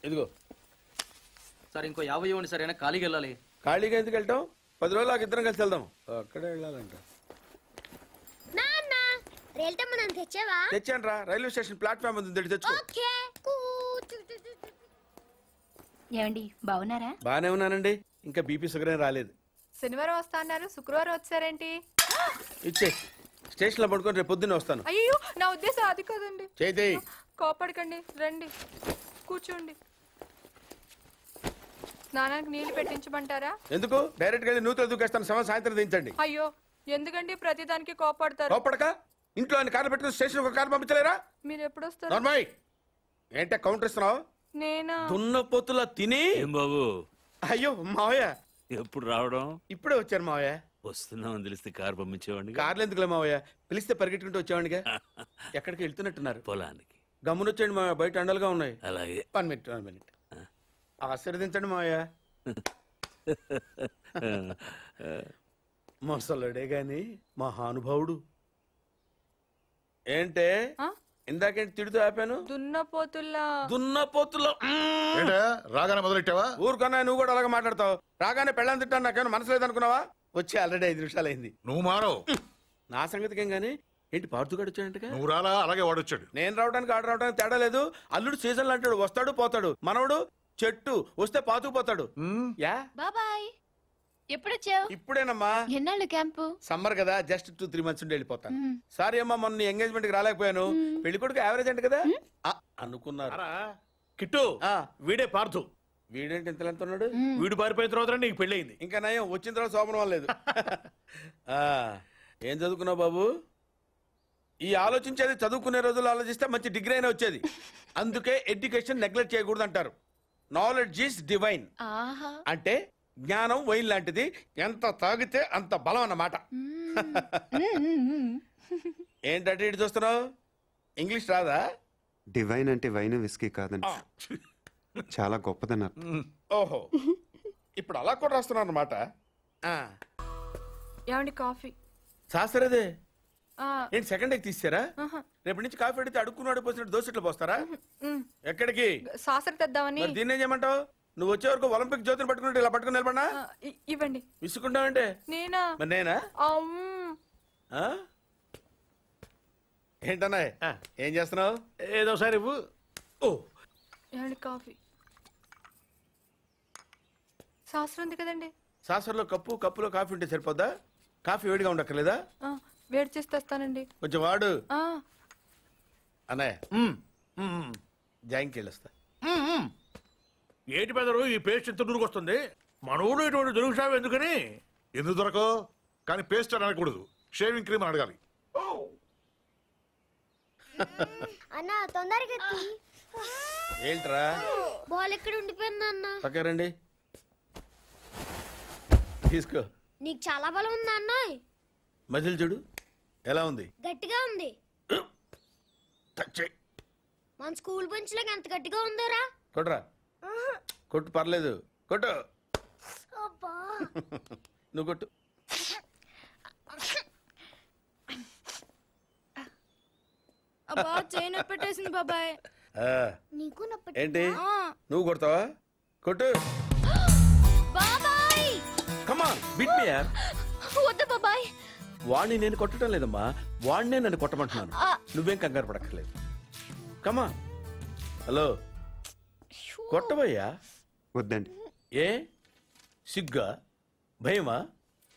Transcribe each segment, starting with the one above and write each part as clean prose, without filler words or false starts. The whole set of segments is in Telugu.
ఇదిగో సార్ ఇంకో 50 ఇవ్వండి సార్, అయినా ఖాళీకి వెళ్ళాలి. ఖాళీగా ఎందుకు వెళ్తాం? 10 రోజులు నాకు ఇద్దరం కలిసి వెళ్దాం. అక్కడే వెళ్ళాలంట. తెచ్చాను రా, రైల్వే స్టేషన్ ప్లాట్ఫామ్ ఉంది, తెచ్చుకో. ఏమండి బాగున్నారా? బానే ఉన్నానండి. ఇంకా బీపీ షుగర్ ఏం రాలేదు. శనివారం వస్తా అన్నారు, శుక్రవారం వచ్చారేంటి? ఇచ్చే స్టేషన్ లో పడుకొని రేపు పొద్దున్నే వస్తాను. అయ్యో నా ఉద్దేశం అది కాదండి. చేయి కోపడకండి, రండి కూర్చోండి. స్నానానికి నీళ్లు పెట్టించమంటారా? ఎందుకు? డైరెక్ట్ గా నూతులు దూకేస్తాను, సాయంత్రం దించండి. అయ్యో ఎందుకండి ప్రతిదానికి కోపడతారు? కోపడక ఇంట్లో ఆయన కార్లు పెట్టుకుని స్టేషన్ ఒక కారు పంపించలేరా? మీరు ఎప్పుడు వస్తారు? నార్మల్ ఏంటే కౌంటర్ ఇస్తున్నావు? నేనా? దున్నపోతులా తిని. ఏం బాబు? అయ్యో మావయ్య ఎప్పుడు రావడం? ఇప్పుడే వచ్చాను మావయ్య. వస్తున్నామని తెలిస్తే కారు పంపించేవాడిని. కార్లు ఎందుకులే మావయ్య, పిలిస్తే పరిగెట్టుకుంటూ వచ్చేవాడిగా. ఎక్కడికి వెళ్తున్నట్టున్నారు? పొలానికి. గమ్మునొచ్చేయండి మావయ్య, బయట అండలుగా ఉన్నాయి. అలాగే. 1 మినిట్ ఆశీర్వదించండి మావయ్య. మొసలుడే గాని మహానుభావుడు. ఏంటే ఇందాకేంటి తిడుతూ ఆపాను? దున్నపోతుల్లా. రాగానే మొదలెట్టావా? ఊరుకన్నా నువ్వు కూడా అలాగే మాట్లాడతావు. రాగానే పెళ్ళని తిట్టాను, నాకేమైనా మనసు లేదనుకున్నావా? వచ్చి ఆల్రెడీ 5 నిమిషాలు అయింది. నువ్వు మారవు. నా సంగతికేం గానీ ఏంటి పార్తుగాడు వచ్చాడంట? నువ్వు రాలా, అలాగే వాడొచ్చాడు. నేను రావడానికి ఆడు రావడానికి తేడా లేదు. అల్లుడు సీజన్ అంటాడు, వస్తాడు పోతాడు. మనవడు చెట్టు వస్తే పాతుకుపోతాడు. యా బాబాయ్ ఎప్పుడొచ్చావు? ఇప్పుడేనమ్మా. ఎన్నాళ్ళు క్యాంపు? సమ్మర్ కదా, జస్ట్ 2-3 మంత్స్ ఉండి వెళ్ళిపోతాను. సారీ అమ్మా, మొన్న ఎంగేజ్మెంట్ కి రాలేకపోయాను. పెళ్లి కొడుకు యావరేజ్ అంట కదా అనుకున్నారు. కిట్టు వీడే పార్థు. వీడేంటి ఇంత ఎంత ఉన్నాడు? వీడు పారిపోయిన తర్వాత నీకు పెళ్లి అయింది. ఇంకా నయం, వచ్చిన తర్వాత శోభనం లేదు. ఏం చదువుకున్నావు బాబు? ఈ ఆలోచించేది చదువుకునే రోజులు ఆలోచిస్తే మంచి డిగ్రీ అయినా వచ్చేది. అందుకే ఎడ్యుకేషన్ నెగ్లెక్ట్ చేయకూడదు అంటారు. Knowledge is divine. అంటే జ్ఞానం వైన్ లాంటిది, ఎంత తాగితే అంత బలం అన్నమాట. ఏంటంటే ఇటు చూస్తున్నావు? ఇంగ్లీష్ రాదా? డివైన్ అంటే వైన్ విస్కీ కాదని, చాలా గొప్పదని అర్థం. ఓహో, ఇప్పుడు అలా కూడా రాస్తున్నాను అన్నమాట. ఏమండి కాఫీ? శాస్త్రదే ఏంటి సెకండ్ ఎగ్ తీసారా? రేపటి నుంచి కాఫీ అడిగితే అడుక్కున్నాడు పోసినట్టు దోశట్లు పోస్తారా? ఎక్కడికి? శాస్త్రం తెద్దామని. దీన్ని ఏం చేయమంటావు? నువ్వు వచ్చే వరకు ఒలింపిక్ జ్యోతిని పట్టుకున్నట్టు ఇలా పట్టుకుని నిలబడినా ఇవ్వండి. విసుకుంటావంటే? నేనా? మరి నేనా? ఏంటన్నా ఏం చేస్తున్నావు? ఏదో సార్ ఇవ్వు. ఓ ఏమండి కాఫీ? శాస్త్రం ఉంది కదండి. శాస్త్రంలో కప్పులో కాఫీ ఉంటే సరిపోద్దా? కాఫీ వేడిగా ఉండక్కర్లేదా? వేడి చేసి తెస్తానండి. కొంచెం వాడు అన్నయ్య. జాయింకి వెళ్ళొస్తా. ఏంటి పెదరు ఈ పేస్ట్ ఎంత దూరుకొస్తుంది? మన ఊళ్ళో ఇటువంటి దొరుకుతావు ఎందుకని? ఎందుకు దొరకో కానీ పేస్ట్ అని అనకూడదు, షేవింగ్ క్రీమ్ అని అడగాలి. అన్నా తొందరగా ఏంట్రా? బాల్ ఎక్కడ ఉండిపోయింది అన్న? పక్కరండి, తీసుకో. నీకు చాలా బలం ఉందా అన్న? మజిల్ చూడు ఎలా ఉంది? గట్టిగా ఉంది. మన స్కూల్ బెంచ్ లాగా ఎంత గట్టిగా ఉందోరా? కొట్రా, కొట్టు, పర్లేదు, కొట్టు. నువ్వు కొట్టు. అబ్బా చేయి నొప్పి పెట్టేసింది బాబాయ్. నీకు నొప్పి ఏంటి? నువ్వు కొడతావా? కొట్టు. బాబాయ్ కమాన్ బీట్ మీ యార్. వద్దు బాబాయ్. వాణ్ణి నేను కొట్టడం లేదమ్మా, వాణ్ణే నన్ను కొట్టమంటున్నాను. నువ్వేం కంగారు పడక్కర్లేదు. కమాన్. హలో, కొట్టబోయ్యా. వద్దండి. ఏ సిగ్గా, భయమా,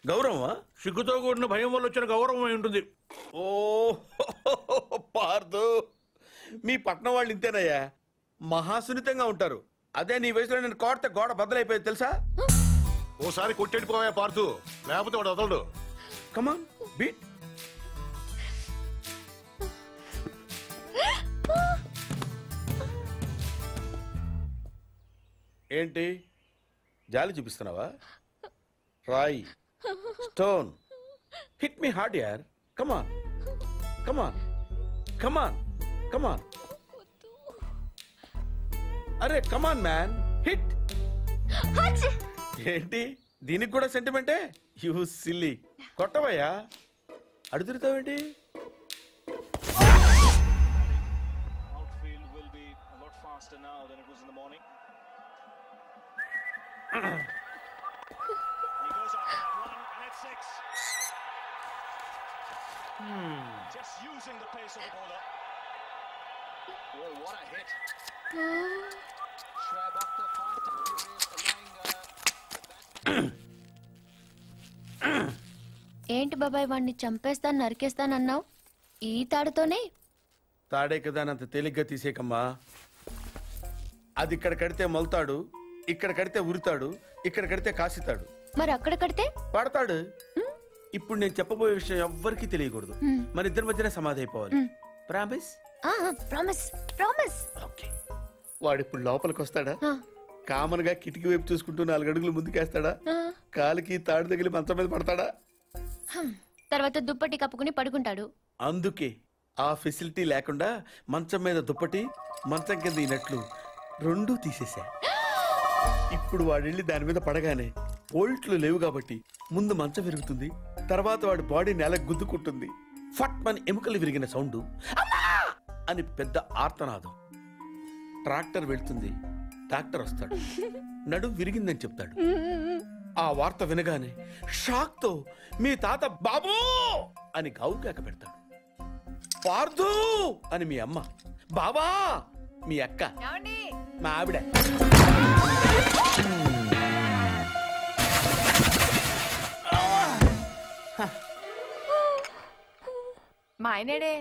గౌరవమా? సిగ్గుతో కూడిన భయం వల్ల వచ్చిన గౌరవం అయి ఉంటుంది. ఓ పార్దు, మీ పట్నం వాళ్ళు ఇంతేనయ్యా, మహాసున్నితంగా ఉంటారు. అదే నీ వయసులో నేను కోడితే గోడ బద్దలైపోయేది తెలుసా? ఓసారి కొట్టెడిపోయా పార్థు, లేకపోతే వాడు వదలడు. కమాన్ బీట్. ఏంటి జాలి చూపిస్తున్నావా? రాయ్, స్టోన్, హిట్ మీ హార్డ్ యార్. కమాన్ కమాన్ కమాన్ కమాన్. అరే కమాన్ మ్యాన్, హిట్. ఏంటి దీనికి కూడా సెంటిమెంటే? You silly. కొట్టవయ్యా, అడుగుతావేంటి? than it was in the morning. He goes on for that run, and it's 6. Just using the pace of the bowler. Boy, what a hit. Shoaib Akhtar fast and furious, allowing ఏంటి బాబాయ్ వాడిని చంపేస్తాను నరికేస్తానన్నావు ఈ తాడుతోనే? తాడే కదా అంత తేలిగ్గా తీసేకమ్మా. అది ఇక్కడ కడితే మొలతాడు, ఇక్కడ కడితే ఉరుతాడు, ఇక్కడ కడితే కాసితాడు. మరి అక్కడ కడితే పడతాడు. ఇప్పుడు నేను చెప్పబోయే విషయం ఎవ్వరికీ తెలియకూడదు. మన ఇద్దరి మధ్యనే సమాధి అయిపోవాలి. ప్రామిస్? Promise promise. ఓకే. వాడు ఇప్పుడు లోపలికి వస్తాడా? కామన్ గా కిటికీ వైపు చూసుకుంటూ 4 అడుగులు ముందుకేస్తాడా? కాలికి తాడు తగిలి మంచం మీద పడతాడా? తర్వాత దుప్పటి కప్పుకుని పడుకుంటాడు. అందుకే ఆ ఫెసిలిటీ లేకుండా మంచం మీద దుప్పటి, మంచం కింద ఈనట్లు 2 తీసేశా. ఇప్పుడు వాడెళ్ళి దాని మీద పడగానే బోల్ట్లు లేవు కాబట్టి ముందు మంచం విరుగుతుంది, తర్వాత వాడి బాడీ నేల గుద్దుకుంటుంది. ఫట్ మన ఎముకలు విరిగిన సౌండ్ అని పెద్ద ఆర్తనాదం. ట్రాక్టర్ వెళ్తుంది, డాక్టర్ వస్తాడు, నడుం విరిగిందని చెప్తాడు. ఆ వార్త వినగానే షాక్ తో మీ తాత బాబూ అని గావు కేక పెడతాడు. పార్థు అని మీ అమ్మ, బాబా మీ అక్క, మా ఆవిడ. మా ఆయనేడే?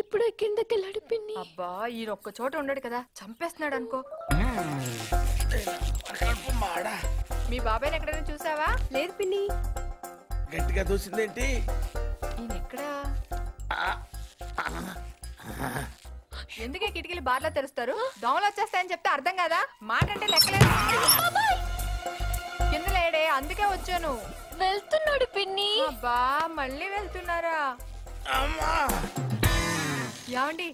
ఇప్పుడు కిందకెళ్ళాడు పిన్ని. అబ్బా ఈ ఒక్క చోట ఉండడు కదా, చంపేస్తున్నాడు అనుకో. మీ బాబాయ్ని ఎక్కడైనా చూసావా? లేదు పిన్ని. గట్టిగా దూసిందేంటి? ఈయన ఎక్కడా? ఎందుకే కిటికీలు బార్లా తెరుస్తారు? దోమలు వచ్చేస్తాయని చెప్తే అర్థం కదా? మాట అంటే లెక్కలేదు. కింద లేడే, అందుకే వచ్చాను. వెళ్తున్నాడు పిన్ని. అబ్బా మళ్ళీ వెళ్తున్నారా? ఏమండి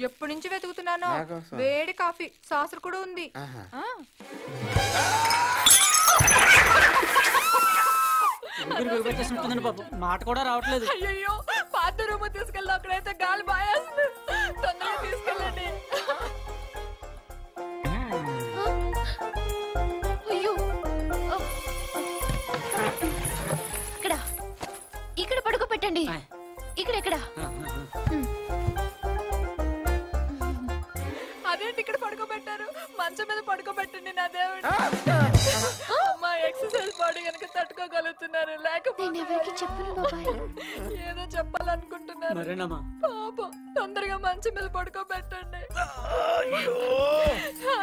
ఎప్పటి నుంచి వెతుకుతున్నానో వేడి కాఫీ, సాసర్ కూడా ఉంది. మాట కూడా రావట్లేదు. అయ్యో పాత రూమ్ తీసుకెళ్ళి అక్కడైతే గాలి బాయేస్తుంది. తొందరగా తీసుకెళ్ళండి. అయ్యో ఇక్కడ పడుకోబెట్టండి. ఇక్కడ అదేంటి ఇక్కడ పడుకోబెట్టారు? మంచం మీద పడుకోబెట్టండి నా దేవుడు. అమ్మా ఎక్సర్సైజ్ బాడీ కనుక తట్టుకోగలుగుతున్నారు, లేకపోతే ఏదో చెప్పాలనుకుంటున్నారు. పాపం తొందరగా మంచం మీద పడుకోబెట్టండి.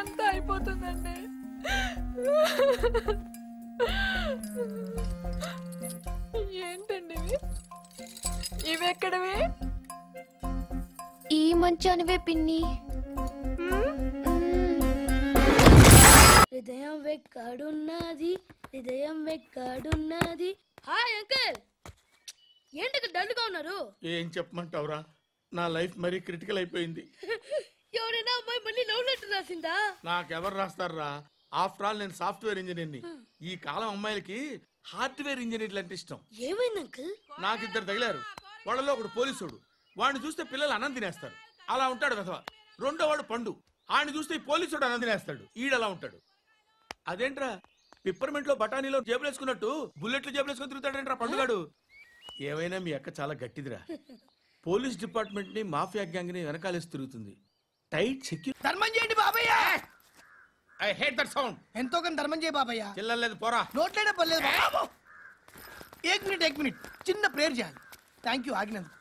అంతా అయిపోతుందండి. ఏంటండి ఇవి ఎక్కడవి? ఈ మంచానివే పిన్ని. హృదయం వెక్కడున్నది, హృదయం వెక్కడున్నది. హాయ్ అంకుల్, ఏంటి డల్గా ఉన్నారు? ఏం చెప్పమంటావురా, నా లైఫ్ మరీ క్రిటికల్ అయిపోయింది. ఎవరైనా అమ్మాయి మళ్ళీ లవ్ లెటర్ రాసిందా? నాకెవరు రాస్తారా? ఆఫ్టర్ ఆల్ నేను సాఫ్ట్వేర్ ఇంజనీర్ని. ఈ కాలం అమ్మాయిలకి హార్డ్వేర్ ఇంజనీర్లు అంటే ఇష్టం. ఏమైంది అంకుల్? నాకు 2 తగిలారు. వాళ్ళలో ఒకడు పోలీసుడు, వాడిని చూస్తే పిల్లలు అన్నం తినేస్తారు, అలా ఉంటాడు వెధవ. 2వ వాడు పండు, ఆడిని చూస్తే ఈ పోలీసుడు అన్నం తినేస్తాడు, ఈడలా ఉంటాడు. అదేంట్రా పిప్పర్మెంట్ లో బఠానీలో జేబులు వేసుకున్నట్టు బుల్లెట్లు జేబులు వేసుకుని తిరుగుతాడేంట్రా పండుగాడు. ఏమైనా మీ అక్క చాలా గట్టిదిరా. పోలీస్ డిపార్ట్మెంట్ ని మాఫియా గ్యాంగ్ ని వెనకాలేసి తిరుగుతుంది. Tight security. ధర్మం చేయండి బాబయ్య. I hate that sound. ఎంతో కొంత ధర్మం చేయ బాబయ్య. చిల్లలేదు పోరా. నోట్లేనే పర్లేదు బాబు. ఏక్ మినిట్ చిన్న ప్రేయర్ చేయాలి. థ్యాంక్ యూ ఆగినందుకు.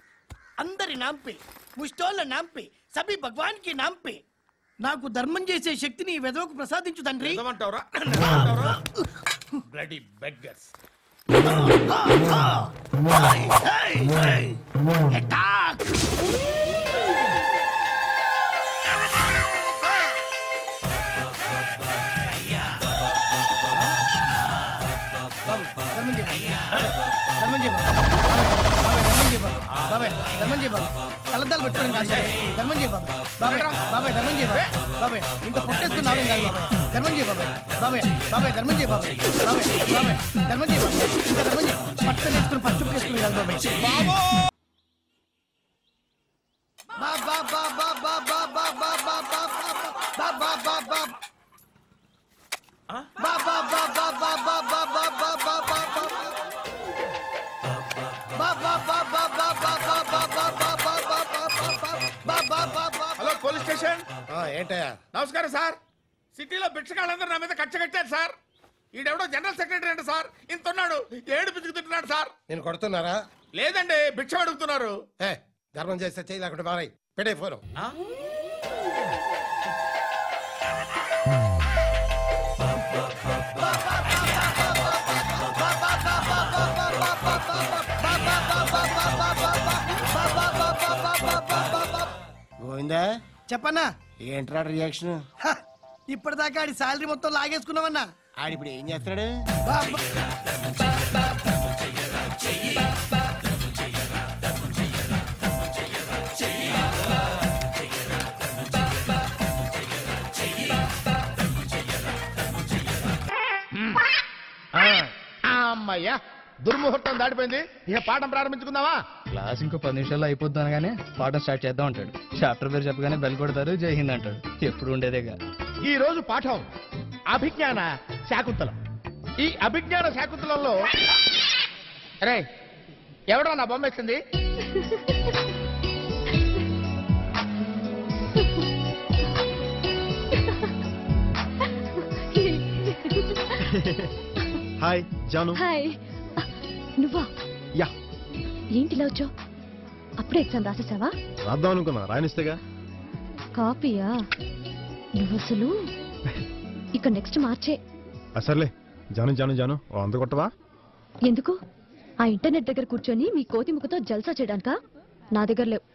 అందరి నామ్ పే, ముష్టోళ్ళ నామ్ పే, సభీ భగవాన్ కి నామ్ పే నాకు ధర్మం చేసే శక్తిని ఈ వెధవకు ప్రసాదించు తండ్రి. Bloody beggars. అటాక్. కలద్దాలు పెట్టుకోండి ధర్మం చేయ బాబాయ్. బాబాయ్ ధర్మం చేయ బాబాయ్. ఇంకా పొట్టేస్తున్నావు కాదు బాబాయ్. ధర్మం చేయ బాబాయ్. ధర్మం చేయ బాబాయ్. ధర్మం చేయ బాబాయ్. ఇంకా ధర్మం చేయ. పట్టు వేసుకుని పచ్చుకు వేసుకుని కాదు బాబాయ్. బా బా బా బా బా బా బా బా బా పోలీస్ స్టేషన్. ఏంటయ్యా? నమస్కారం సార్. సిటీలో భిక్షగాళ్ళందరూ నా మీద కక్ష కట్టారు సార్. ఈడెవడో జనరల్ సెక్రటరీ అంట సార్. ఇంత ఉన్నాడు, ఏడు పిచ్చుకు తింటున్నాడు సార్. నేను కొడుతున్నారా? లేదండి, భిక్ష అడుగుతున్నారు. ధర్మం చేస్తే చేయి, లేకుండా బాగా పెట్టే ఫోను. గోవిందా చెప్పన్నా. ఏంట్రా రియాక్షన్? ఇప్పటిదాకా ఆడి శాలరీ మొత్తం లాగేసుకున్నావన్నా. ఆడిప్పుడు ఏం చేస్తున్నాడు? అమ్మయ్యా, దుర్ముహూర్తం దాటిపోయింది. ఇక పాఠం ప్రారంభించుకుందామా? క్లాస్ ఇంకో 10 నిమిషాల్లో అయిపోద్ది అనగానే పాఠం స్టార్ట్ చేద్దాం అంటాడు. చాప్టర్ పేరు చెప్పగానే బెల్ కొడతారు, జై హింద్ అంటాడు. ఎప్పుడు ఉండేదేగా. ఈ రోజు పాఠం అభిజ్ఞాన శాకుంతలం. ఈ అభిజ్ఞాన శాకుంతలంలో రే ఎవడో నా బొమ్మ వేసింది. హాయ్ జాను. హాయ్. నువ్వా? యా. ఏంటి ఇలా వచ్చావు? అప్పుడే ఎగ్జామ్ రాసేసావా? రాద్దాం అనుకున్నా, రాయనిస్తేగా. కాపీయా? నువ్వు అసలు ఇక నెక్స్ట్ మార్చే. సర్లే జాను జాను జాను, ఓ అంత కొట్టవా? ఎందుకు? ఆ ఇంటర్నెట్ దగ్గర కూర్చొని మీ కోతి ముఖతో జల్సా చేయడానికా? నా దగ్గర లేవు.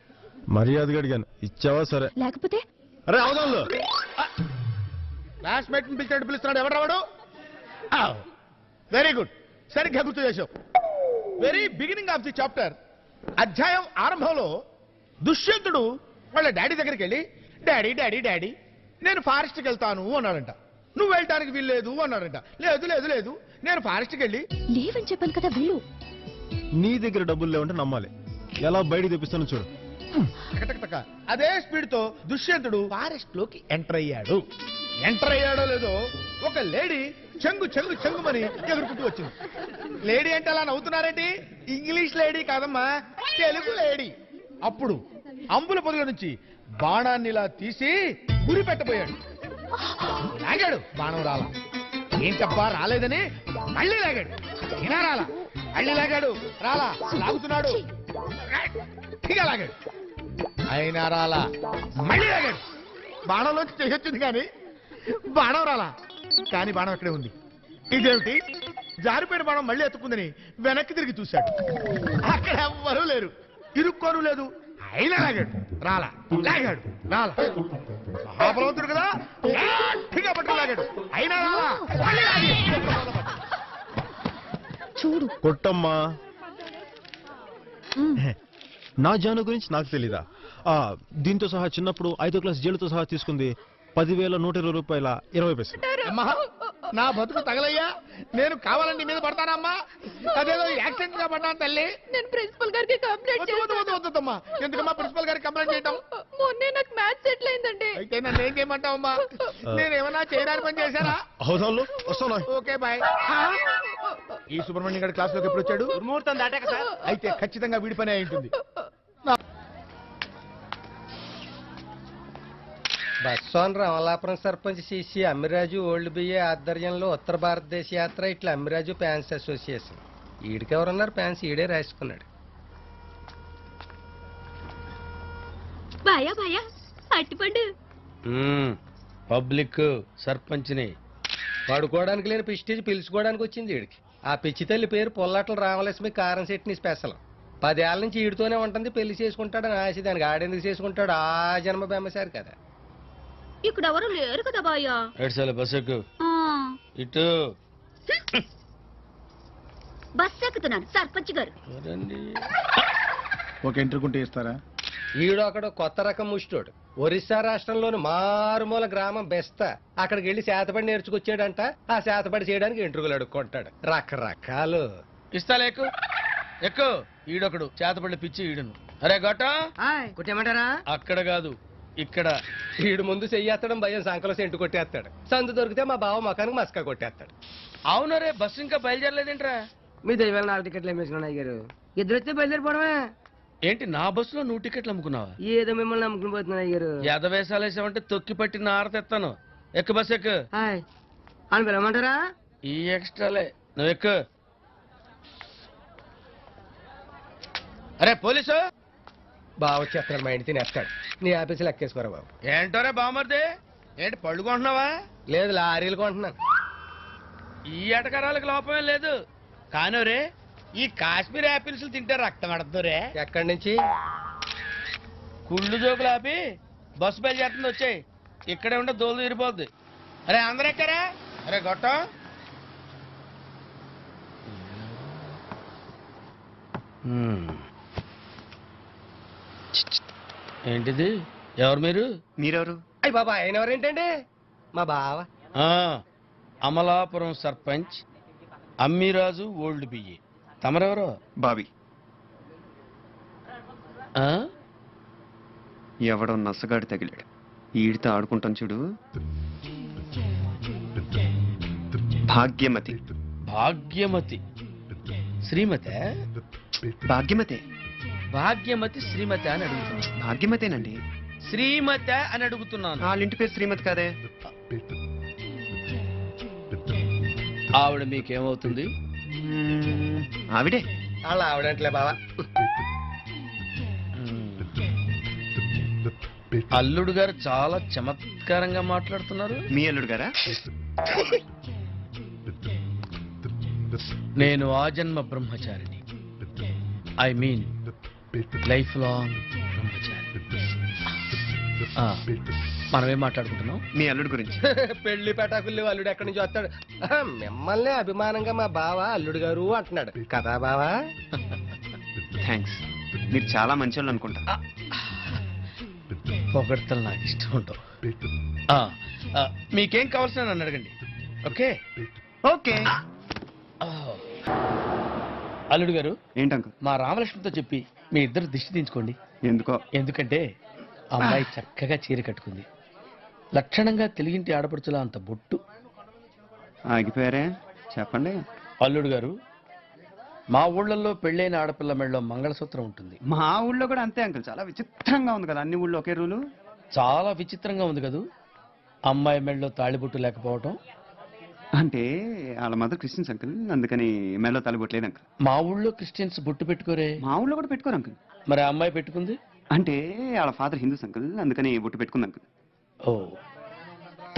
మర్యాదగా అడిగాను, ఇచ్చావా? సరే. లేకపోతే అరే అవదాంలో క్లాస్మేట్ పిలిచినట్టు పిలుస్తున్నాడు. ఎవరు రావడు? వెరీ గుడ్, సరిగ్గా గుర్తు చేసావు. Very beginning of the chapter, అధ్యాయం ఆరంభంలో దుష్యంతుడు వాళ్ళ డాడీ దగ్గరికి వెళ్ళి, డాడీ డాడీ డాడీ నేను ఫారెస్ట్కి వెళ్తాను అన్నాడంట. నువ్వు వెళ్ళటానికి వీల్లేదు అన్నాడంట. లేదు లేదు లేదు, నేను ఫారెస్ట్కి వెళ్ళి లేవని చెప్పాను కదా వెళ్ళు. నీ దగ్గర డబ్బులు లేవంటే నమ్మాలి. ఎలా బయటికి తెప్పిస్తాను చూడు. అదే స్పీడ్ తో దుష్యంతుడు ఫారెస్ట్ లోకి ఎంటర్ అయ్యాడు. ఎంటర్ అయ్యాడో లేదో ఒక లేడీ చెంగు చెంగు చెంగుమని ఎదుర్కొంటూ వచ్చింది. లేడీ అంటే అలా నవ్వుతున్నారేంటి? ఇంగ్లీష్ లేడీ కాదమ్మా, తెలుగు లేడీ. అప్పుడు అంబుల పొదిలో నుంచి బాణాన్ని ఇలా తీసి గురి పెట్టబోయాడు. లాగాడు, బాణం రాలా. ఏంటబ్బా రాలేదని మళ్ళీ లాగాడు, అయినా రాలా. మళ్ళీ లాగాడు, రాలా. లాగుతున్నాడు, గట్టిగా లాగాడు, అయినా రాలా. మళ్ళీ లాగాడు, బాణంలోంచి చేయొచ్చింది కానీ బాణం రాలా. కానీ బాణం అక్కడే ఉంది. ఇదేమిటి, జారిపోయిన బాణం మళ్ళీ ఎత్తుకుందని వెనక్కి తిరిగి చూశాడు. అక్కడ ఎవ్వరూ లేరు, ఇరుక్కోను లేదు. అయినా లాగాడు, రాలా. లాగాడు, రాలా. మహాబలవంతుడు కదా, గట్టిగా పట్టుకు లాగాడు, అయినా రాలా. మళ్ళీ లాగాడు. చూడు కొట్టమ్మా. నా జాను గురించి నాకు తెలీదా? దీంతో సహా చిన్నప్పుడు 5వ క్లాస్ జైలుతో సహా తీసుకుంది 10,120 రూపాయల 20 పైసలు. అమ్మా, నా బతుకు తగలయ్యా. నేను కావాలని మీద పడతానమ్మా. అదేదో యాక్సిడెంట్ గా పడ్డాను తల్లి. నేను ప్రిన్సిపల్ గారికి కంప్లైంట్ వద్దమ్మా. ఎందుకమ్మా ప్రిన్సిపల్ గారికి కంప్లైంట్ చేయటం? మొన్నే నాకు మ్యాథ్స్ సెటిల్ అయిందండి. అయితే నన్ను ఏం చేయమంటావమ్మా? నేనేమన్నా చేయడానికి పని చేశారా? అవుదాంలో వస్తాను. Okay bye. ఈ సుబ్రహ్మణ్యం గారి క్లాస్ లోకి ఎప్పుడు వచ్చాడు? ముహూర్తం దాటాక సార్. అయితే ఖచ్చితంగా వీడి పని అయి ఉంటుంది. Baswan Ramalapuram sarpanch C C Ammiraju old B A ఆధ్వర్యంలో ఉత్తర భారతదేశ యాత్ర ఇట్లా అమ్మిరాజు ఫ్యాన్స్ అసోసియేషన్. ఈడికెవరున్నారు? ఫ్యాన్స్ ఈడే రాసుకున్నాడు. బాయా బాయా అట్టిపండు. పబ్లిక్ సర్పంచ్ని పడుకోవడానికి లేని పిస్టేజ్ పిలుచుకోవడానికి వచ్చింది ఈడికి. ఆ పిచ్చి తల్లి పేరు పొల్లాట్ల రామలక్ష్మి కారం సెట్ని స్పెషల్. 10 ఏళ్ళ నుంచి ఈడితోనే ఉంటుంది. పెళ్లి చేసుకుంటాడని ఆశ. దానికి ఆడెందుకు చేసుకుంటాడు? ఆ జన్మ బెమ్మసారి కదా. ఇక్కడ ఎవరు లేరు కదా బాయా. బస్సు ఇటు బస్ ఎక్కుతున్నాను సర్పంచ్ గారు. ఒక ఎంట్రుకుంటే ఇస్తారా? ఈడు అక్కడ కొత్త రకం ముష్టోడు. ఒరిస్సా రాష్ట్రంలోని మారుమూల గ్రామం బెస్తా. అక్కడికి వెళ్ళి శాతపడి నేర్చుకొచ్చాడంట. ఆ శాతపడి చేయడానికి ఎంట్రుకలు అడుక్కుంటాడు. రకరకాలు. ఇస్తాలే, ఎక్కువ ఎక్కువ. ఈడొకడు చేతపడి పిచ్చి ఈడును. అరే గొట్ట కుట్టేమంటారా? అక్కడ కాదు, ఇక్కడ. ఈడు ముందు చెయ్యేస్తాడం భయం, సంకలో సెంటు కొట్టేస్తాడు. సందు దొరికితే మా బావ మకానికి మస్కా కొట్టేస్తాడు. అవునరే, బస్సు ఇంకా బయలుదేరలేదేంట్రా? మీ దైవాల 4 టికెట్లు ఏమేసుకున్నాయి గారు. ఇద్దరు వస్తే బయలుదేరిపోవడమే. ఏంటి నా బస్సులో 100 టికెట్లు అమ్ముకున్నావా? ఏదో మిమ్మల్ని నమ్ముకుని పోతున్నా అయ్యారు. ఎదవేసాలు వేసావంటే తొక్కి పట్టి నారతెత్తాను. ఎక్కు బస్ ఎక్కు. హాయ్ అని పిలవమంటారా? ఈ ఎక్స్ట్రాలే, నువ్వు ఎక్కు. అరే పోలీసు బాగా వచ్చేస్తున్నాడు, మా ఇంటి తినేస్తాడు. నీ ఆఫీసులో ఎక్కేసుకోరా బాబు. ఏంటోరే బామర్ది, ఏంటి పళ్ళు కొంటున్నావా? లేదు లారీలు కొంటున్నాను. ఈ ఎటకరాలకు లోపమే లేదు. కానీ రే ఈ కాశ్మీర్ యాపిల్స్ తింటే రక్తం పడుతుందిరే. ఎక్కడి నుంచి? కుళ్ళు జోకులు ఆపి బస్సు బయలుదేరుతుంది, వచ్చాయి. ఇక్కడే ఉంటే దోలు తీరిపోద్ది. అరే అందరూ ఎక్కారా? అరే గొట్టం ఏంటిది? ఎవరు మీరు? మీరెవరు? అయ్యి బాబా ఆయన ఎవరేంటండి? మా బావ. అమలాపురం సర్పంచ్ అమ్మిరాజు ఓల్డ్ బియ్యి. తమరెవరో? బాబీ. ఆ? ఎవడో నసగాడి తగిలాడు, ఈడితో ఆడుకుంటాం చూడు. భాగ్యమతి. భాగ్యమతి శ్రీమతి? భాగ్యమతే. భాగ్యమతి శ్రీమతి అని అడుగుతున్నాను. భాగ్యమతేనండి. శ్రీమతి అని అడుగుతున్నాను. వాళ్ళ ఇంటి పేరు శ్రీమతి కాదే. ఆవిడ మీకేమవుతుంది? ఆవిడే. అలా ఆవిడంటలే బావా. అల్లుడు గారు చాలా చమత్కారంగా మాట్లాడుతున్నారు. మీ అల్లుడు గారా? నేను ఆజన్మ బ్రహ్మచారిని. ఐ మీన్ లైఫ్ లాంగ్ బ్రహ్మచారి. మనమేం మాట్లాడుకుంటున్నాం? మీ అల్లుడు గురించి. పెళ్లి పెటాకుల్లి అల్లుడు ఎక్కడి నుంచి వస్తాడు? మిమ్మల్ని అభిమానంగా మా బావ అల్లుడు గారు అంటున్నాడు కదా బావా. థ్యాంక్స్, మీరు చాలా మంచోళ్ళు అనుకుంటా. పొగడ్తలు నాకు ఇష్టం ఉండవు. మీకేం కావాల్సిన నన్ను అడగండి. Okay okay. అల్లుడు గారు, ఏంటంకు? మా రామలక్ష్మితో చెప్పి మీ ఇద్దరు దిష్టి తీయించుకోండి. ఎందుకో? ఎందుకంటే అమ్మాయి చక్కగా చీర కట్టుకుంది, లక్షణంగా తెలుగింటి ఆడపడుచులా అంత బొట్టు. ఆగిపోయారే, చెప్పండి. అల్లుడు గారు, మా ఊళ్ళల్లో పెళ్ళైన ఆడపిల్ల మెళ్ళలో మంగళసూత్రం ఉంటుంది. మా ఊళ్ళో కూడా అంతే అంకుల్. చాలా విచిత్రంగా ఉంది కదా, అన్ని ఊళ్ళో ఒకే రూలు. చాలా విచిత్రంగా ఉంది కదూ అమ్మాయి మెళ్ళలో తాళిబొట్టు లేకపోవటం. అంటే వాళ్ళ మదర్ క్రిస్టియన్స్ అంకుల్, అందుకని మెళ్ళో తాళిబొట్లేదు అంకుల్. మా ఊళ్ళో క్రిస్టియన్స్ బొట్టు పెట్టుకోరే. మా ఊళ్ళో కూడా పెట్టుకోరు అంకుల్. మరి ఆ అమ్మాయి పెట్టుకుంది? అంటే వాళ్ళ ఫాదర్ హిందూస్ అంకుల్, అందుకని బొట్టు పెట్టుకుంది అంకుల్. ఓ,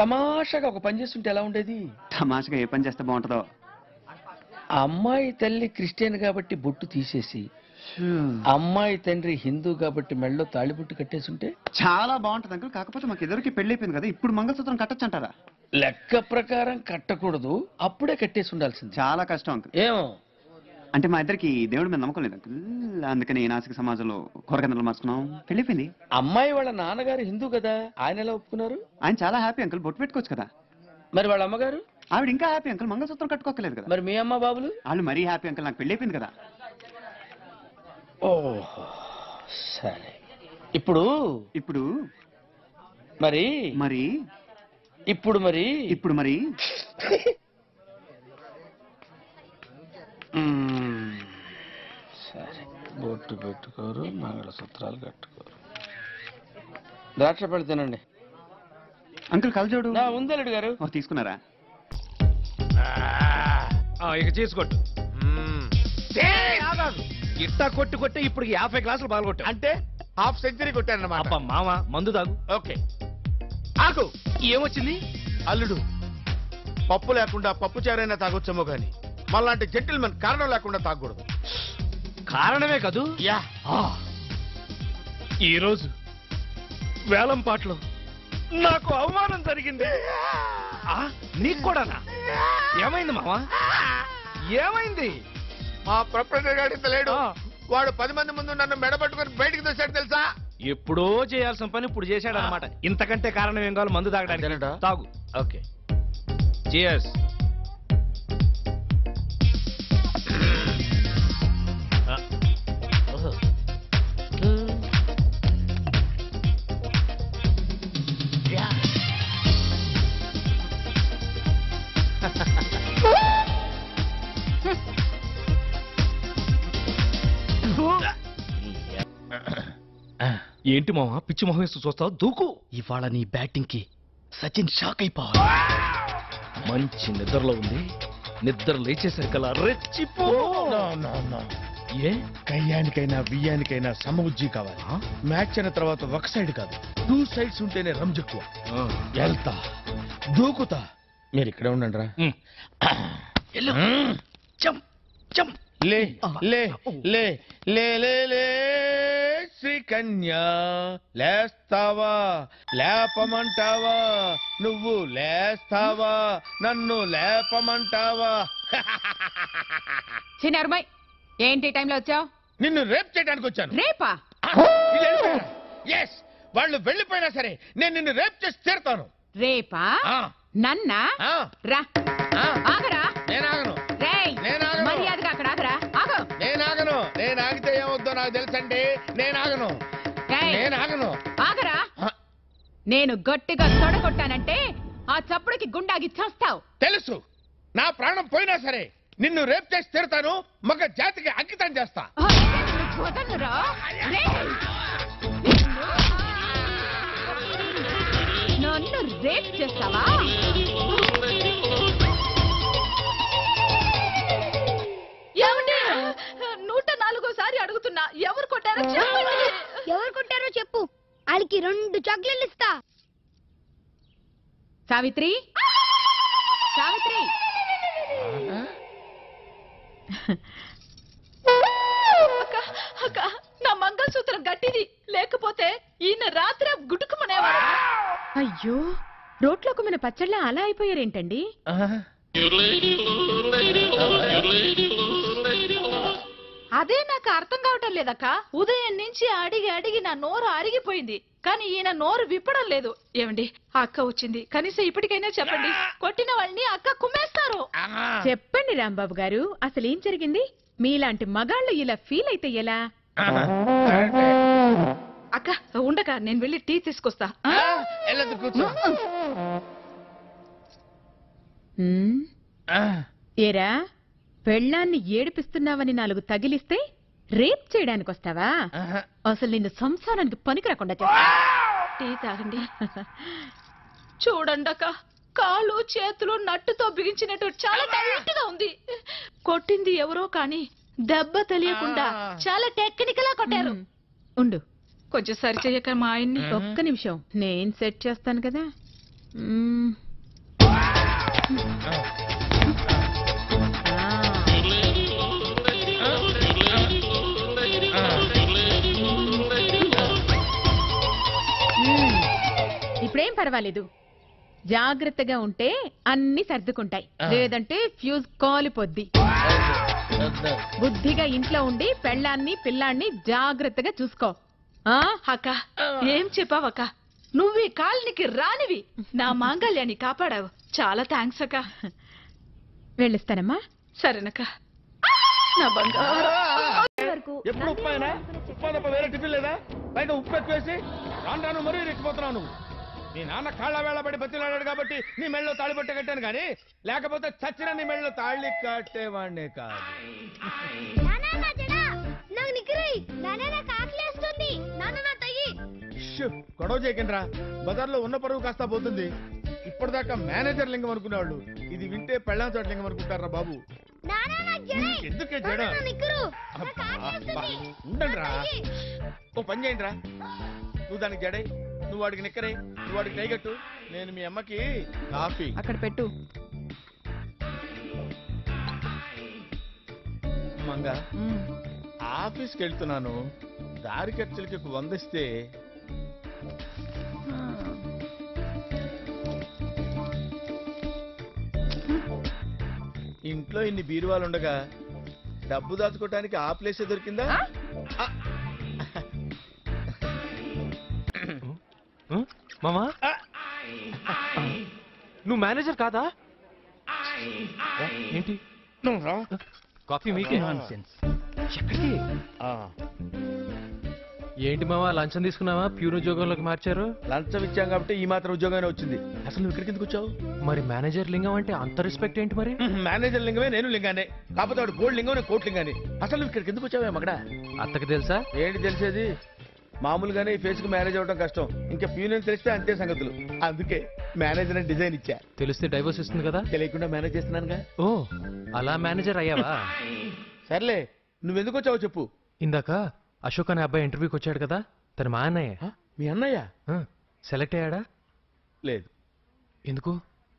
తమాషాగా ఒక పని చేస్తుంటే ఎలా ఉండేది? తమాషగా ఏ పని చేస్తే బాగుంటుందో. అమ్మాయి తల్లి క్రిస్టియన్ కాబట్టి బొట్టు తీసేసి, అమ్మాయి తండ్రి హిందూ కాబట్టి మెళ్ళలో తాళిబొట్టు కట్టేసుంటే చాలా బాగుంటుంది అంకుల్. కాకపోతే మాకు ఎదురుకి పెళ్లి అయిపోయింది కదా, ఇప్పుడు మంగళసూత్రం కట్టొచ్చు అంటారా? లెక్క ప్రకారం కట్టకూడదు, అప్పుడే కట్టేసి ఉండాల్సింది. చాలా కష్టం అంకుల్. ఏమో, అంటే మా ఇద్దరికి దేవుడి మీద నమ్మకం లేదు అంకుల్, అందుకని నాసిక సమాజంలో కూరగందలు మార్చుకున్నాం, పెళ్లి అయిపోయింది. అమ్మాయి వాళ్ళ నాన్నగారు హిందూ కదా, ఆయన ఎలా ఒప్పుకున్నారు? ఆయన చాలా హ్యాపీ అంకుల్, బొట్టు పెట్టుకోవచ్చు కదా. మరి వాళ్ళ అమ్మగారు? ఆవిడ ఇంకా హ్యాపీ అంకుల్, మంగళసూత్రం కట్టుకోకలేదు కదా. మరి మీ అమ్మ బాబులు? వాళ్ళు మరీ హ్యాపీ అంకుల్, నాకు పెళ్లి అయిపోయింది కదా. ఓహో, సరే. ఇప్పుడు ఇప్పుడు మరి మరి ఇప్పుడు మరి ఇప్పుడు మరి సరే, బొట్టు పెట్టుకోరు, మంగళసూత్రాలు కట్టుకోరు, ద్రాక్ష పళ్ళు తినండి. అంకుల్ కలజోడు ఉంది అల్లుడు గారు. తీసుకున్నారా? ఇక చేసుకోట్టు. ఇట్టా కొట్టి కొట్టి ఇప్పుడు 50 గ్లాసులు పాల్గొట్టా. అంటే హాఫ్ సెంచరీ కొట్టారన్నమాట. మామ మందు తాగు. ఓకే, ఆకు. ఏమొచ్చింది? అల్లుడు, పప్పు లేకుండా పప్పు చారైనా తాగొచ్చేమో గాని మళ్ళాంటి జెంటిల్మెన్ కారణం లేకుండా తాగకూడదు. కారణమే కదూ. యా, ఈరోజు వేలం పాటలో నాకు అవమానం జరిగింది. నీకు కూడానా? ఏమైంది మావా? ఏమైంది? మా ప్రొపరేటర్ గారు ఇంత లేడు, వాడు 10 మంది ముందు నన్ను మెడబట్టుకుని బయటికి తెచ్చాడు తెలుసా. ఎప్పుడో చేయాల్సిన పని ఇప్పుడు చేశాడు అనమాట. ఇంతకంటే కారణం ఏం కావాలి? మందు తాగడానికి. తాగు. Okay, cheers. ఏంటి మావా పిచ్చి మొహం వేస్తూ చూస్తావు దూకు ఇవాళ నీ బ్యాటింగ్ కి సచిన్ షాక్ అయిపోవాలి మంచి నిద్రలో ఉంది నిద్ర లేచేసరికల్లా రెచ్చిపో ఏ కయ్యానికైనా బియ్యానికైనా సమబుజ్జి కావాలి మ్యాచ్ అయిన తర్వాత ఒక సైడ్ కాదు 2 సైడ్స్ ఉంటేనే రంజెక్కువ వెళ్తా దూకుతా మీరు ఇక్కడే ఉండండి రా లే లే లే లే లే లే శ్రీకన్యా లేస్తావా లేపమంటావా నువ్వు లేస్తావా నన్ను లేపమంటావా చిన్నరుమై ఏంటి టైంలో వచ్చావు? నిన్ను రేప్ చేయడానికి వచ్చాను. రేపా? ఎస్ వాళ్ళు వెళ్ళిపోయినా సరే నేను నిన్ను రేప్ చేసి తీరుతాను. రేపా? నన్నా? రా ఆగరా. నేనాగను. మర్యాదగా అక్కడ ఆగరా. ఆగు. నేనాగను. నేను ఆగితే ఏమవుద్దో నాకు తెలుసండి. నేనాగను. ఆగరా. నేను గట్టిగా తొడగొట్టానంటే ఆ చప్పుడుకి గుండాగి చేస్తావు. తెలుసు. నా ప్రాణం పోయినా సరే నిన్ను రేప్ చేసి తీరుతాను. మగ జాతికి అంకితం చేస్తా. నన్ను రేప్ చేస్తావా? ఏమండి 104సారి అడుగుతున్నా ఎవరు కొట్టారో చెప్పండి. ఎవరు కొట్టారో చెప్పు, వాళ్ళకి 2 చాక్లెట్లు ఇస్తా. సావిత్రి, సావిత్రి. అక్క నా మంగళసూత్రం గట్టిది, లేకపోతే ఈయన రాత్రి గుడుకుమనేవాడు. అయ్యో, రోట్లోకి మన పచ్చళ్ళ అలా అయిపోయారేంటండి? అదే నాకు అర్థం కావటం లేదక్క. ఉదయం నుంచి అడిగి అడిగి నా నోరు అరిగిపోయింది, కానీ ఈయన నోరు విప్పడం లేదు. ఏమండి, అక్క వచ్చింది, కనీసం ఇప్పటికైనా చెప్పండి. కొట్టిన వాళ్ళని అక్క కుమ్మేస్తారు. చెప్పండి రాంబాబు గారు, అసలు ఏం జరిగింది? మీలాంటి మగాళ్ళు ఇలా ఫీల్ అయితే ఎలా? అక్క ఉండక నేను వెళ్ళి టీ తీసుకొస్తా. ఏరా, పెళ్ళాన్ని ఏడిపిస్తున్నావని 4 తగిలిస్తే రేప్ చేయడానికి వస్తావా? అసలు నిన్ను సంసారానికి పనికి రాకుండా చేస్తా. టీ తాగండి. చూడండి అక్క, కాళ్ళు చేతులు నట్టుతో బిగించినట్టు చాలా టైట్ గా ఉంది. కొట్టింది ఎవరో కానీ దెబ్బ తెలియకుండా చాలా టెక్నికల్ గా కొట్టారు. ఉండు, కొంచెం సరి చెయ్యక మా ఆయన్ని. ఒక్క నిమిషం, నేను సెట్ చేస్తాను కదా. ఇప్పుడేం పర్వాలేదు, జాగ్రత్తగా ఉంటే అన్ని సర్దుకుంటాయి, లేదంటే ఫ్యూజ్ కాలిపోద్ది. బుద్ధిగా ఇంట్లో ఉండి పెళ్ళాన్ని పిల్లాన్ని జాగ్రత్తగా చూసుకో. అక్క ఏం చెప్పావక్క, నువ్వు ఈ కాలనికి రానివి, నా మాంగళ్యాన్ని కాపాడావు. చాలా థ్యాంక్స్ అక్క. వెళ్ళిస్తానమ్మా. సరేనక్క. నా బంగారు. ఎప్పుడు ఉప్పాయినా? ఉప్పా తప్ప వేరే టిఫిన్ లేదా? పైగా ఉప్పు ఎక్కువేసి రాను రాను మరీ రెచ్చిపోతున్నావు నువ్వు. నీ నాన్న కాళ్ళ వేళ పడి బతిలాడాడు కాబట్టి నీ మెళ్ళలో తాళి పట్ట కట్టాను కానీ, లేకపోతే చచ్చిన నీ మెళ్ళలో తాళి కట్టేవాడినే కాదు. గొడవ చేయకండిరా, బజార్లో ఉన్న పరువు కాస్తా పోతుంది. ఇప్పటిదాకా మేనేజర్ లింగం అనుకునేవాళ్ళు ఇది వింటే పెళ్ళాం చోట లింగం అనుకుంటారా బాబు? ఎందుకే జడ? ఉండండి రా, ఓ పని చేయండి రా. నువ్వు దానికి జడై, నువ్వు వాడికి నిక్కరై, నువ్వు వాడికి టైగట్టు. నేను మీ అమ్మకి కాఫీ అక్కడ పెట్టు. మంగ, ఆఫీస్కి వెళ్తున్నాను, దారి ఖర్చులకి 100 ఇస్తే. ఇంట్లో ఇన్ని బీరువాలు ఉండగా డబ్బు దాచుకోవటానికి ఆ ప్లేసే దొరికిందా? మామా, నువ్వు మేనేజర్ కాదా? ఏంటి కాఫీ మీకే? ఎక్కడికి? ఏంటి మావా, లంచం తీసుకున్నావా? ప్యూర్ ఉద్యోగంలోకి మార్చారు. లంచం ఇచ్చాం కాబట్టి ఈ మాత్రం ఉద్యోగం వచ్చింది. అసలు నువ్వు ఇక్కడికి ఎందుకు వచ్చావు? మరి మేనేజర్ లింగం అంటే అంత రెస్పెక్ట్ ఏంటి? మరి మేనేజర్ లింగమే, నేను లింగానే. కాకపోతే వాడు గోల్డ్ లింగం, నేను కోట్ లింగానే. అసలు నువ్వు ఇక్కడికి ఎందుకు వచ్చావే మగడా? అత్తకి తెలుసా? ఏంటి తెలిసేది? మామూలుగానే ఈ ఫేస్ కు మ్యారేజ్ అవ్వడం కష్టం, ఇంకా ఫ్యూనియన్ తెలిస్తే అంతే సంగతులు. అందుకే మేనేజర్ అని డిజైన్ ఇచ్చా. తెలిస్తే డైవర్స్ ఇస్తుంది కదా. తెలియకుండా మేనేజ్ చేస్తున్నానుగా. ఓ అలా మేనేజర్ అయ్యావా? సర్లే, నువ్వెందుకు వచ్చావో చెప్పు. ఇందాక అశోక్ అనే అబ్బాయి ఇంటర్వ్యూకి వచ్చాడు కదా, తన మా అన్నయ్య. మీ అన్నయ్య సెలెక్ట్ అయ్యాడా? లేదు. ఎందుకు?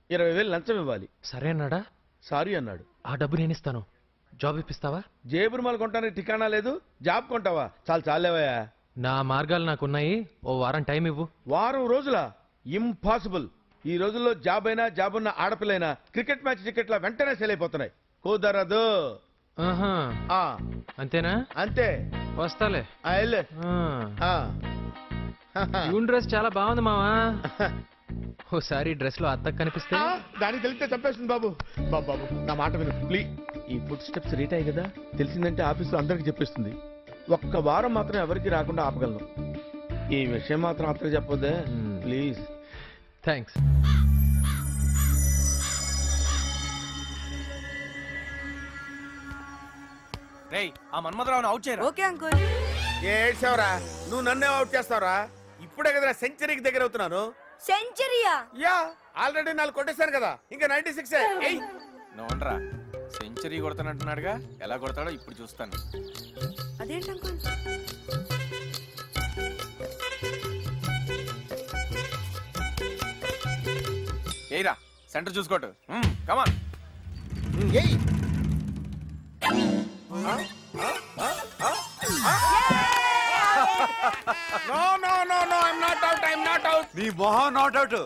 20,000 లంచం ఇవ్వాలి. సరే అన్నాడా? సారీ అన్నాడు. ఆ డబ్బు నేను ఇస్తాను, జాబ్ ఇప్పిస్తావా? జేబురుమాలు కొంటానికి ఠికానా లేదు, జాబ్ కొంటావా? చాలేవయ్యా. నా మార్గాలు నాకున్నాయి, ఓ వారం టైం ఇవ్వు. వారం రోజుల? ఇంపాసిబుల్. ఈ రోజుల్లో జాబ్ అయినా జాబ్ ఉన్న ఆడపిల్లైనా క్రికెట్ మ్యాచ్ టికెట్ల వెంటనే సేల్ అయిపోతున్నాయి. కుదరదు. అంతేనా? అంతే. వస్తాలే. యూన్ డ్రెస్ చాలా బాగుంది మావా. ఓసారి డ్రెస్ లో అత్తకు కనిపిస్తే దానికి తెలిస్తే చంపేస్తుంది బాబు. బాబు నా మాట విను ప్లీజ్. ఈ ఫుడ్ స్టెప్స్ రీట్ అయ్యి కదా, తెలిసిందంటే ఆఫీసులో అందరికి చెప్పేస్తుంది. ఒక్క వారం మాత్రం ఎవరికి రాకుండా ఆపగలను. ఈ విషయం మాత్రం అత్తకు చెప్పొద్దే ప్లీజ్. థ్యాంక్స్. రేయ్, ఆ మన్మధరావుని అవుట్ చేయరా. Okay uncle. ఏడ్చావురా, నువ్వు నన్నే అవుట్ చేస్తావురా? ఇప్పుడే కదరా సెంచరీకి దగ్గర అవుతున్నాను. సెంచరీయా? యా, ఆల్రెడీ 4 కొట్టేశాను కదా, ఇంకా 96. నోండ్రా, సెంచరీ కొడతానంటున్నాడుగా, ఎలా కొడతాడో ఇప్పుడు చూస్తాను. అదేంటి అంకుల్? ఏయ్రా, సెంటర్ చూసుకోటు. కమాన్. నీ మొహం నాట్ అవుట్.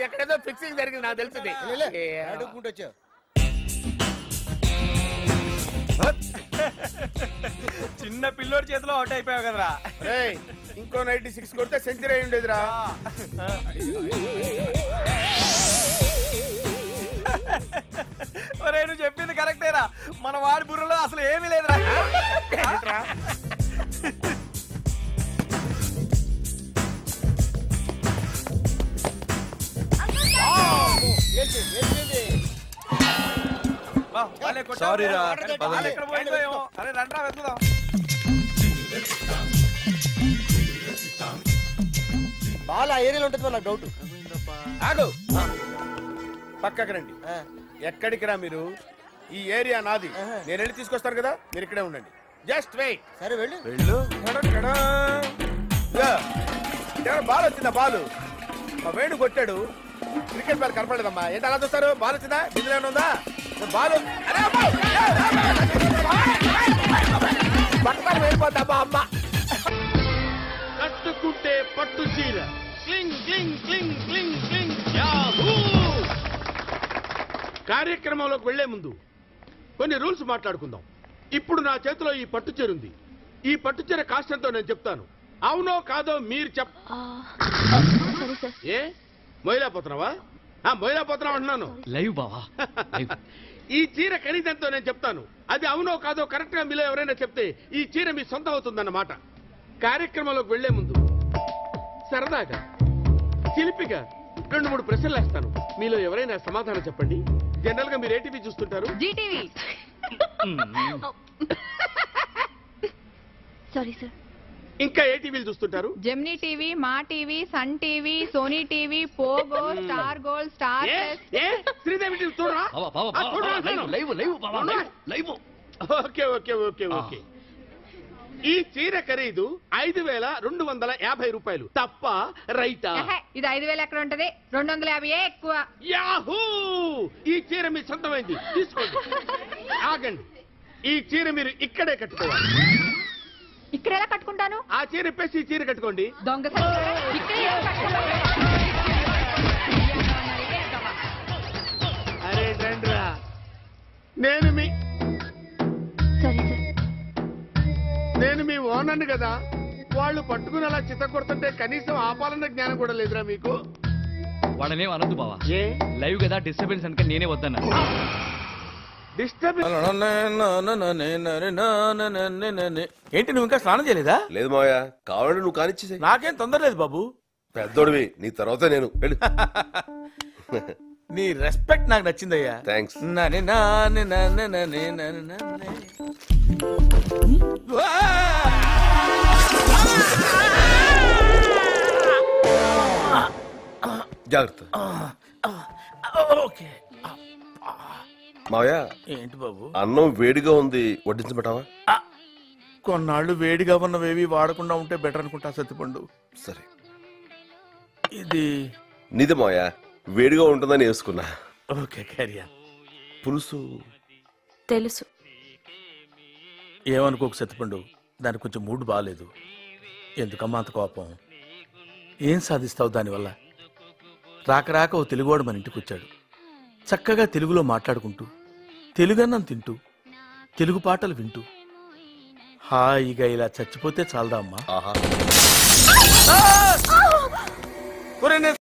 ఎక్కడేదో ఫిక్సింగ్ జరిగింది నాకు తెలుస్తుంది. అడుక్కుంటొచ్చావు. చిన్న పిల్లోడి చేతిలో అవుట్ అయిపోయావు కదరా. ఇంకో 96 కొడితే సెంచరీ అయి ఉండేదిరా. ఒరే, నువ్వు చెప్పింది కరెక్టేరా, మన వాడి బుర్రలో అసలు ఏమీ లేదురా. సారీ రా. ఎక్కడ పోయిందో ఏమో. అరే రండ్రా వెతుకుదాం. బాల్ ఆ ఏరియాలో ఉంటుంది నాకు డౌట్. ఆగు, పక్కకి రండి. ఎక్కడికి రా మీరు? ఈ ఏరియా నాది, నేను వెళ్ళి తీసుకొస్తాను కదా, మీరు ఇక్కడే ఉండండి. Just wait. సరే వెళ్ళు. బాల్ వచ్చిందా? బాలు మా వేణు కొట్టాడు. క్రికెట్ బాల్ కనపడలేదమ్మా. ఏంటి అలా చూస్తారు? బాల్ వచ్చిందా? బిందులో ఏమైనా ఉందా? బాలు పక్కన వెళ్ళిపోతామా అమ్మ. కట్టుకుంటే పట్టు చీర. క్లింగ్ క్లింగ్ క్లింగ్ క్లింగ్ క్లింగ్. కార్యక్రమంలోకి వెళ్లే ముందు కొన్ని రూల్స్ మాట్లాడుకుందాం. ఇప్పుడు నా చేతిలో ఈ పట్టు చీర ఉంది. ఈ పట్టు చీర కాస్ట్ ఎంతో నేను చెప్తాను. అవునో కాదో మీరు ఏ మొయిలాపోతున్నావా? మొయిలాపోతున్నావు అంటున్నాను. లైవ్ బావా. ఈ చీర ఖరీదంతో నేను చెప్తాను. అది అవునో కాదో కరెక్ట్ గా మీలో ఎవరైనా చెప్తే ఈ చీర మీ సొంతం అవుతుందన్నమాట. కార్యక్రమంలోకి వెళ్లే ముందు సరదాగా చిలిపిగా 2-3 ప్రశ్నలు వేస్తాను. మీలో ఎవరైనా సమాధానం చెప్పండి. జనరల్ గా మీరు ఏటీవీ చూస్తుంటారు? జీటీవీ. Sorry sir. ఇంకా ఏ టీవీలు చూస్తుంటారు? Gemini TV, Maa TV, Sun TV, Sony TV, Pogo, Star Gold, Star Sridevi TV చూడరా? Okay okay okay okay. ఈ చీర ఖరీదు 5,250 రూపాయలు. తప్ప రైటా? ఇది 5,000 ఎక్కడ ఉంటది? 250 ఎక్కువ. యాహూ! ఈ చీర మీ సొంతమైంది, తీసుకోండి. ఆగండి, ఈ చీర మీరు ఇక్కడే కట్టుకోవాలి. ఇక్కడ ఎలా కట్టుకుంటాను? ఆ చీర ఇప్పేసి ఈ చీర కట్టుకోండి. దొంగ. అరే రండ్రా, నేను మీ ఓనర్ని కదా. వాళ్ళు పట్టుకుని అలా చిత్త కొడుతుంటే కనీసం ఆపాలన్న జ్ఞానం కూడా లేదురా మీకు? వాళ్ళనే అనొద్దు బావా, లైవ్ కదా, డిస్టర్బెన్స్ అనుక నేనే వద్దన్నా. ఏంటి నువ్వు ఇంకా స్నానం చేయలేదా? లేదు మావయ్య, కావాలంటే నువ్వు కానిచ్చేసే. నాకేం తొందర లేదు బాబు. పెద్దోడివి, నీ తర్వాత నేను. నీ రెస్పెక్ట్ నాకు నచ్చిందయ్యా. థ్యాంక్స్. జాగ్రత్త. ఓకే. మావయ్య ఏంటి బాబు? అన్నం వేడిగా ఉంది, వడ్డించబెట్టావా? కొన్నాళ్ళు వేడిగా ఉన్నవేవి వాడకుండా ఉంటే బెటర్ అనుకుంటా సత్తిపండు. సరే. ఇది నీదే మావయ్య, వేడిగా ఉంటుందని వేసుకున్నా. ఓకే క్యారియా. పులుసు తెలుసు. ఏమనుకోకు సత్తిపండు, దానికి కొంచెం మూడ్ బాగాలేదు. ఎందుకమ్మా అంత కోపం? ఏం సాధిస్తావు దానివల్ల? రాక రాక ఓ తెలుగువాడు మన ఇంటికి వచ్చాడు. చక్కగా తెలుగులో మాట్లాడుకుంటూ, తెలుగన్నం తింటూ, తెలుగు పాటలు వింటూ హాయిగా ఇలా చచ్చిపోతే చాలదా అమ్మా?